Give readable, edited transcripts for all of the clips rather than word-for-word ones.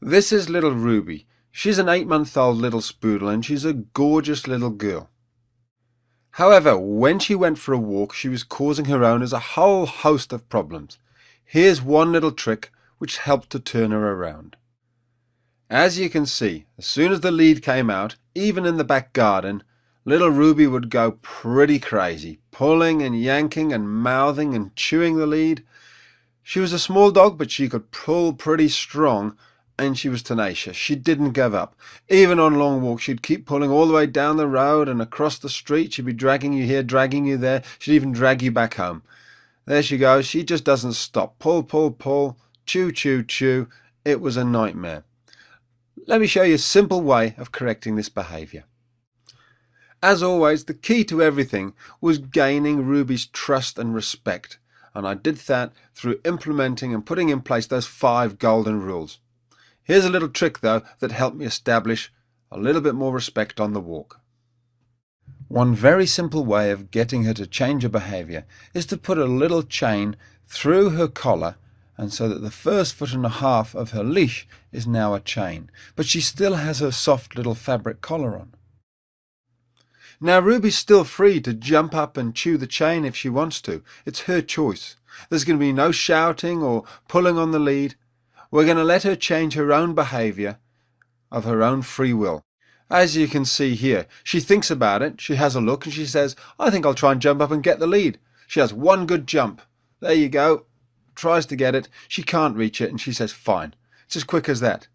This is little Ruby. She's an 8-month-old little spoodle and she's a gorgeous little girl. However, when she went for a walk, she was causing her owners a whole host of problems. Here's one little trick which helped to turn her around. As you can see, as soon as the lead came out, even in the back garden, little Ruby would go pretty crazy, pulling and yanking and mouthing and chewing the lead. She was a small dog, but she could pull pretty strong, and she was tenacious. She didn't give up. Even on long walks, she'd keep pulling all the way down the road and across the street. She'd be dragging you here, dragging you there. She'd even drag you back home. There she goes. She just doesn't stop. Pull, pull, pull. Chew, chew, chew. It was a nightmare. Let me show you a simple way of correcting this behaviour. As always, the key to everything was gaining Ruby's trust and respect. And I did that through implementing and putting in place those 5 golden rules. Here's a little trick though that helped me establish a little bit more respect on the walk. One very simple way of getting her to change her behaviour is to put a little chain through her collar, and so that the first 1.5 foot of her leash is now a chain, but she still has her soft little fabric collar on. Now Ruby's still free to jump up and chew the chain if she wants to. It's her choice. There's going to be no shouting or pulling on the lead. We're going to let her change her own behaviour of her own free will. As you can see here, she thinks about it, she has a look and she says, I think I'll try and jump up and get the lead. She has one good jump. There you go. Tries to get it. She can't reach it and she says, fine. It's as quick as that.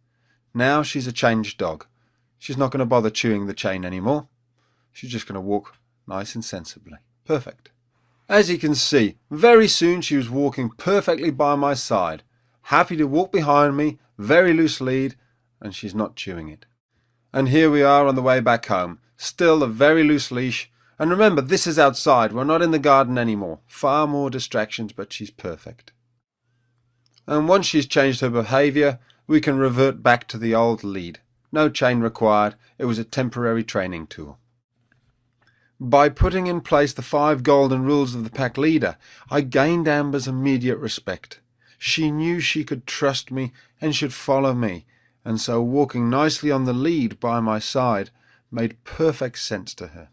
Now she's a changed dog. She's not going to bother chewing the chain anymore. She's just going to walk nice and sensibly. Perfect. As you can see, very soon she was walking perfectly by my side. Happy to walk behind me, very loose lead, and she's not chewing it. And here we are on the way back home, still a very loose leash. And remember, this is outside, we're not in the garden anymore. Far more distractions, but she's perfect. And once she's changed her behaviour, we can revert back to the old lead. No chain required, it was a temporary training tool. By putting in place the 5 golden rules of the pack leader, I gained Amber's immediate respect. She knew she could trust me and should follow me, and so walking nicely on the lead by my side made perfect sense to her.